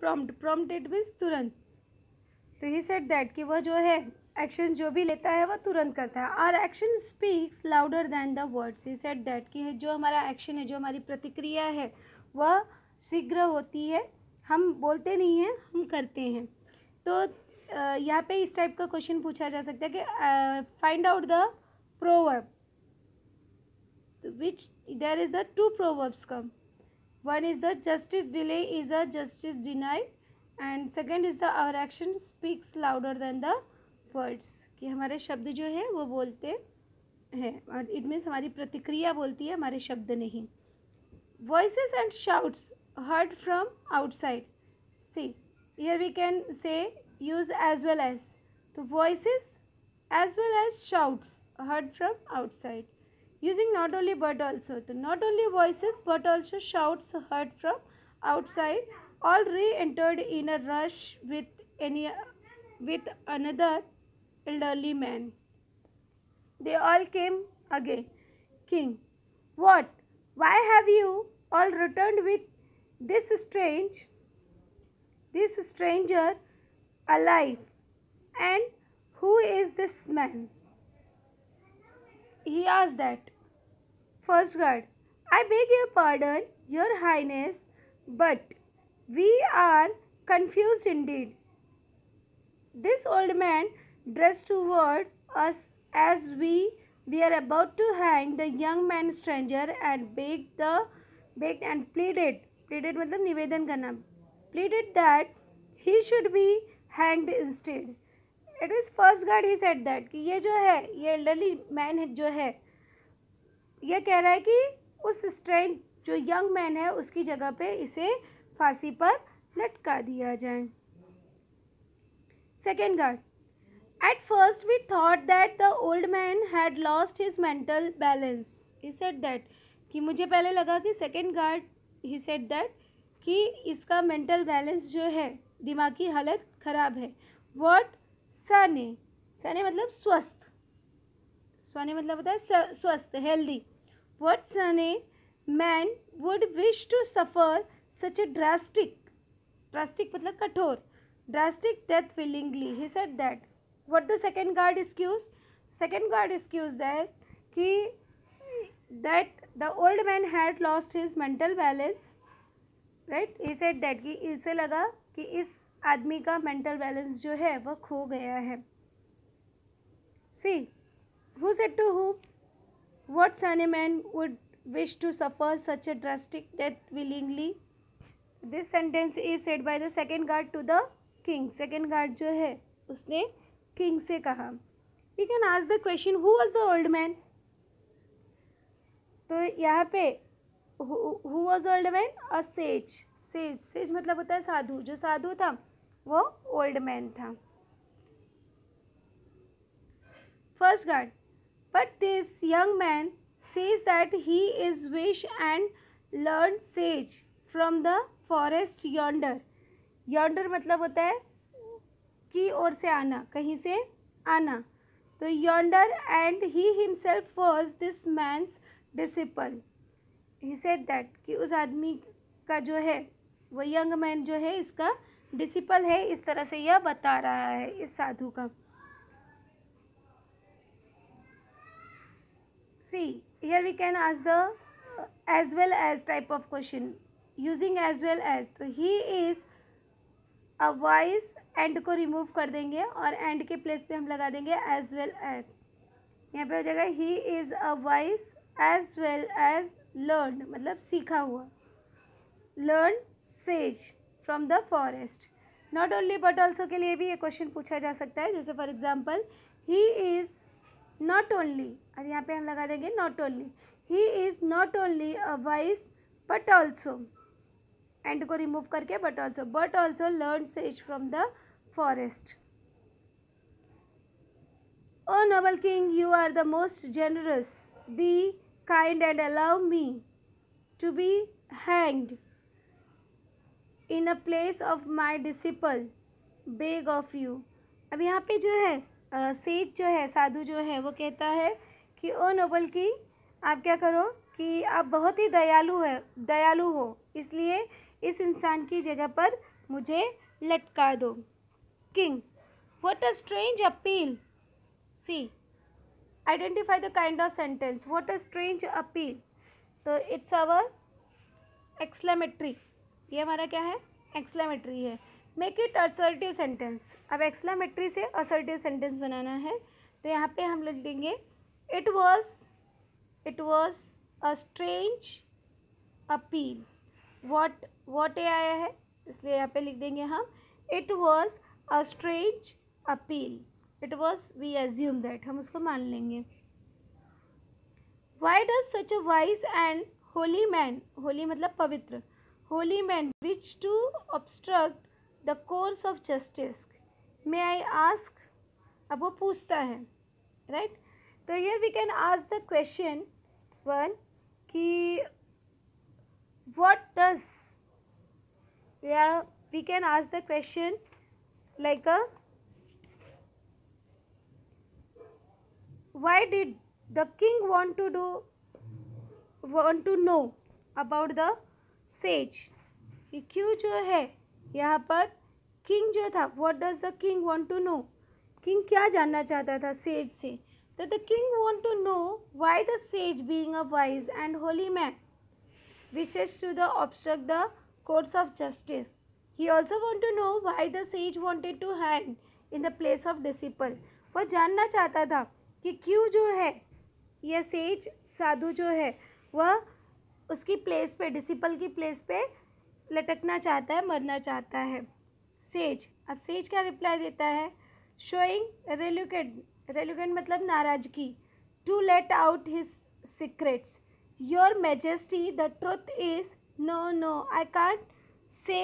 Prompt it means तुरंत। तो ही said that कि वह जो है एक्शन जो भी लेता है वह तुरंत करता है। Our action speaks louder than the words. He said that कि जो हमारा एक्शन है, जो हमारी प्रतिक्रिया है, वह शीघ्र होती है, हम बोलते नहीं हैं, हम करते हैं। तो यहाँ पे इस टाइप का क्वेश्चन पूछा जा सकता है कि find out the proverb which there is the two proverbs come. One is the justice delay is a justice denied, and second is the our action speaks louder than the words, कि हमारे शब्द जो है वो बोलते हैं, और it means हमारी प्रतिक्रिया बोलती है, हमारे शब्द नहीं। Voices and shouts heard from outside. See, here we can say use as well as. तो voices as well as shouts heard from outside. Using not only but also, तो not only voices but also shouts heard from outside, all re-entered in a rush with another elderly man. They all came again. King, what? Why have you all returned with this stranger alive? And who is this man? He asked that. First guard, I beg your pardon, your highness, but we are confused indeed. This old man dressed toward us as we were about to hang the young man stranger and begged and pleaded मतलब निवेदन करना, pleaded that he should be hanged instead. It is first guard he said that कि ये जो है, ये elderly man जो है, ये कह रहा है कि उस स्ट्रेंज जो यंग मैन है उसकी जगह पे इसे फांसी पर लटका दिया जाए। Second guard, at first we thought that the old man had lost his mental balance. He said that कि मुझे पहले लगा कि second guard he said that कि इसका मेंटल बैलेंस जो है, दिमागी हालत ख़राब है। व्हाट? सने, सने मतलब स्वस्थ, सने मतलब होता है स्वस्थ, healthy. What Sane man would wish to suffer such a drastic मतलब कठोर, drastic death willingly? He said that. What the second guard excused? Second guard excused that the old man had lost his mental balance, right? He said that कि इसे लगा कि इस आदमी का mental balance जो है वह खो गया है। See, who said to whom? What sane man would wish to suffer such a drastic death willingly? This sentence is said by the second guard to the king. Second guard जो है उसने king से कहा। We can ask the question, who was the old man? तो यहाँ पे who was the old man? A sage. Sage मतलब होता है साधु। जो साधु था वो old man था। First guard, but this young man says that he is wish and learned sage from the forest yonder. Yonder मतलब होता है की ओर से आना, कहीं से आना। तो yonder, and he himself was this man's disciple. He said that कि उस आदमी का जो है वो यंग मैन जो है इसका डिसिपल है, इस तरह से यह बता रहा है इस साधु का। See, here we can ask the as well as type of question using as well as. तो he is a wise, and को रिमूव कर देंगे और and के प्लेस पे हम लगा देंगे as well as। यहाँ पे हो जाएगा he is a wise as well as learned मतलब सीखा हुआ, learned sage from the forest। not only but also के लिए भी ये क्वेश्चन पूछा जा सकता है, जैसे for example he is not only, और यहाँ पे हम लगा देंगे not only, he is not only a wise but also, and को रिमूव करके but also learned sage from the forest। O noble king, you are the most generous, be kind and allow me to be hanged in a place of my disciple, beg of you। अब यहाँ पे जो है says जो है, साधु जो है, वो कहता है कि ओ नोबल की, आप क्या करो कि आप बहुत ही दयालु हो, इसलिए इस इंसान की जगह पर मुझे लटका दो। King, what a strange appeal. See, identify the kind of sentence. What a strange appeal, तो इट्स आवर एक्सक्लेमेटरी। ये हमारा क्या है, एक्सक्लेमेटरी है। Make it assertive sentence. अब एक्सक्लेमेटरी से असर्टिव सेंटेंस बनाना है, तो यहाँ पे हम लिख देंगे it was a strange appeal. What a आया है, इसलिए यहाँ पे लिख देंगे हम it was a strange appeal. It was, we assume that, हम उसको मान लेंगे। Why does such a wise and holy man, holy मतलब पवित्र, holy man which to obstruct the course of justice, may I ask. अब वो पूछता है, राइट। तो here we can ask the question one कि what does, yeah, we can ask the question like a why did the king want to know about the sage, कि क्यों जो है यहाँ पर किंग जो था, what does the king want to know, king क्या जानना चाहता था सेज से। तो the king want to know why the sage being a wise and holy man wishes to obstruct the course of justice. He also want to know why the sage wanted to hang in the place of disciple. वह जानना चाहता था कि क्यों जो है यह says साधु जो है वह उसकी प्लेस पे, डिसिपल की प्लेस पे लटकना चाहता है, मरना चाहता है। सेज, अब सेज क्या रिप्लाई देता है, शोइंग रेलुकेंट मतलब नाराजगी, to let out his secrets, Your Majesty, the truth is, no, I can't say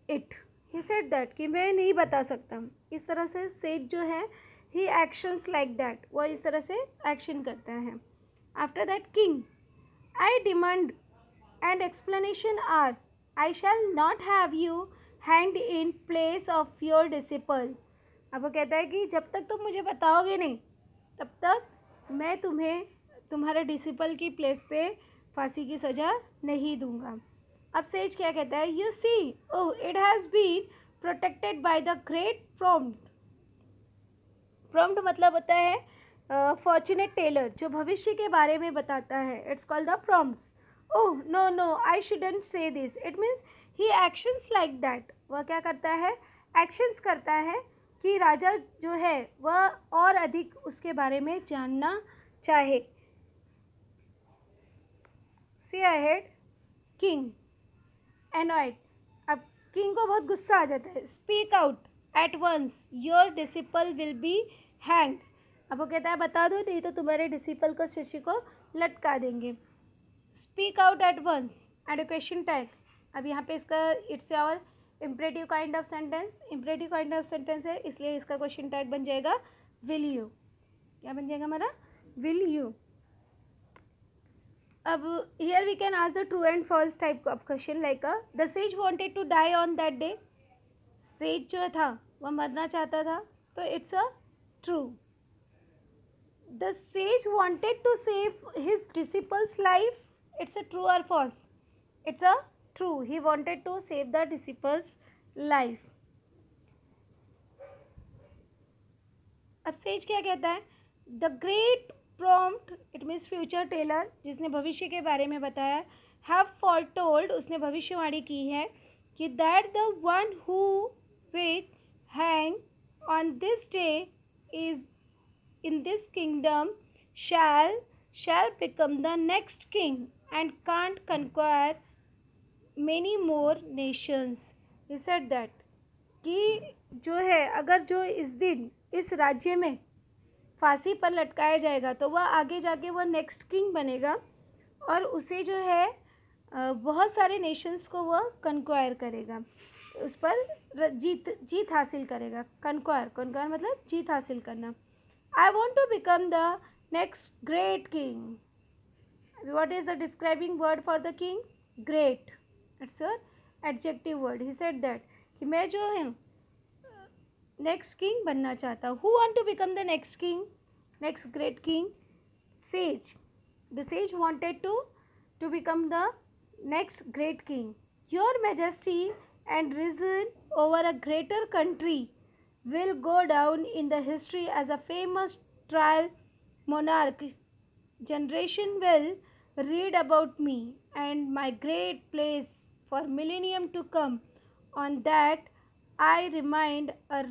it. He said that कि मैं नहीं बता सकता। इस तरह से सेज जो है he actions like that, वह इस तरह से एक्शन करता है। After that king, I demand and explanation are, I shall not have you hanged in place of your disciple. अब वो कहता है कि जब तक तुम मुझे बताओगे नहीं तब तक मैं तुम्हें तुम्हारे डिसिपल की प्लेस पे फांसी की सज़ा नहीं दूंगा। अब सेज क्या कहता है, you see, oh it has been protected by the great prompt. Prompt मतलब होता है फॉर्चुनेट टेलर, जो भविष्य के बारे में बताता है। It's called the prompts. Oh no I shouldn't say this, it means he actions like that. वह क्या करता है, एक्शंस करता है कि राजा जो है वह और अधिक उसके बारे में जानना चाहे। सी अहेड किंग एनॉयड, अब किंग को बहुत गुस्सा आ जाता है। Speak out at once, your disciple will be hanged. अब वो कहता है बता दो नहीं तो तुम्हारे डिसिपल को, शिष्य को लटका देंगे। Speak out at once and question tag. अब यहाँ पे इसका it's our imperative kind of sentence, imperative kind of sentence है इसलिए इसका क्वेश्चन टैग बन जाएगा विल यू। क्या बन जाएगा हमारा, विल यू। अब here we can ask the true and false type of question like the sage wanted to die on that day. Sage जो था वह मरना चाहता था, तो it's a true. The sage wanted to save his disciples life, it's a true और false, it's a true, he wanted to save the disciples life. अब sage क्या कहता है, the great prompt, it means future Taylor, जिसने भविष्य के बारे में बताया, हैव फॉरटोल्ड, उसने भविष्यवाणी की है कि that the one who will hang on this day is in this kingdom shall become the next king and can't conquer many more nations. He said that कि जो है अगर जो इस दिन इस राज्य में फांसी पर लटकाया जाएगा तो वह आगे जाके वह नेक्स्ट किंग बनेगा और उसे जो है बहुत सारे नेशंस को वह कन्क्वायर करेगा, उस पर जीत हासिल करेगा। कन्क्वायर मतलब जीत हासिल करना। I want to become the next great king. What is the describing word for the king? Great. It's a adjective word. He said that कि मैं जो हूँ नेक्स्ट किंग बनना चाहता हूँ। Who want to become the next king? Next great king? Sage. The sage wanted to become the next great king. Your Majesty, and risen over a greater country will go down in the history as a famous trial monarch. Generation will read about me and my great place for millennium to come. On that I remained a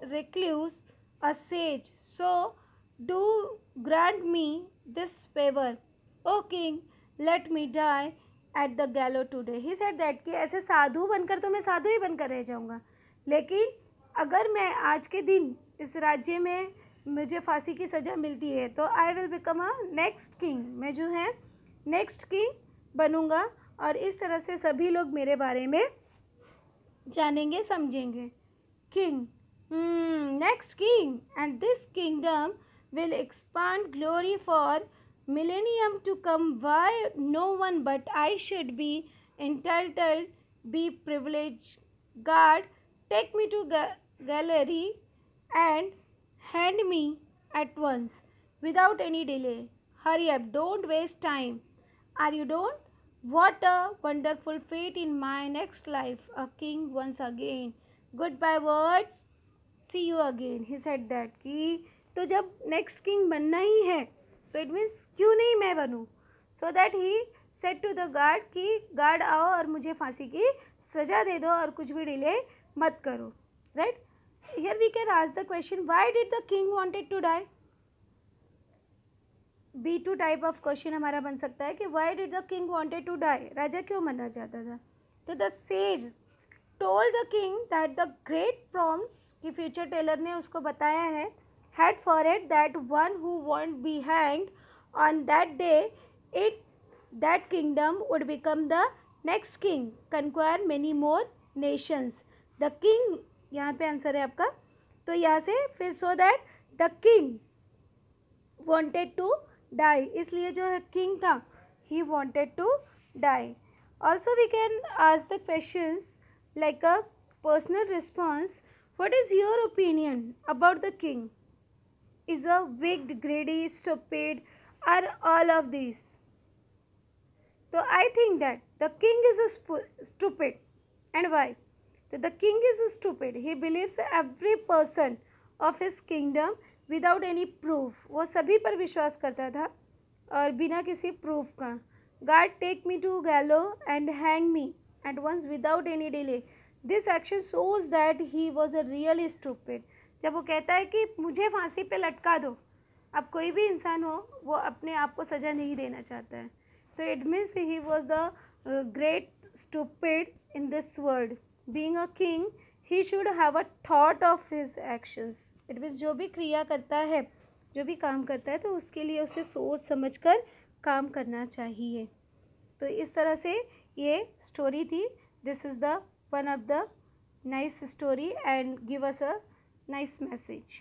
recluse, a sage. So do grant me this favor, O king, let me die at the gallows today. He said that कि ऐसे साधु बनकर तो मैं साधु ही बनकर रह जाऊंगा, लेकिन अगर मैं आज के दिन इस राज्य में मुझे फांसी की सज़ा मिलती है तो I will become a next king, मैं जो है नेक्स्ट किंग बनूंगा और इस तरह से सभी लोग मेरे बारे में जानेंगे समझेंगे. King, next king, and this kingdom will expand glory for millennium to come. Why no one but I should be entitled, be privileged. God, take me to gallery and hand me at once without any delay. Hurry up, don't waste time. Are you don't? What a wonderful fate in my next life, a king once again. Goodbye words, see you again. He said that कि तो जब next king बनना ही है तो it means क्यों नहीं मैं बनूं. So that he said to the guard कि गार्ड आओ और मुझे फांसी की सज़ा दे दो और कुछ भी डिले मत करो. Right, here we can ask the question, why did the king wanted to die. B2 type of question हमारा बन सकता है कि why did the king wanted to die, राजा क्यों मरना चाहता था. तो the sage told the king that the great prompts, कि फ्यूचर टेलर ने उसको बताया है, had for it that one who won't be hanged on that day, that kingdom would become the next king, conquer many more nations. The king, यहाँ पे answer है आपका, तो यहाँ से फिर so that the king wanted to die, इसलिए जो है king था he wanted to die. Also we can ask the questions like a personal response. What is your opinion about the king? Is a wicked, greedy, stupid, or all of these? So I think that the king is a stupid. And why? So the king is stupid. He believes every person of his kingdom without any proof. वो सभी पर विश्वास करता था और बिना किसी proof का. God, take me to gallows and hang me at once without any delay. This action shows that he was a really stupid. जब वो कहता है कि मुझे फांसी पे लटका दो, अब कोई भी इंसान हो वो अपने आप को सज़ा नहीं देना चाहता है, तो it means he was the great stupid in this world. Being a king he should have a thought of his actions. It means जो भी क्रिया करता है, जो भी काम करता है, तो उसके लिए उसे सोच समझ कर काम करना चाहिए. तो इस तरह से ये स्टोरी थी. This is the one of the nice story and give us a nice message.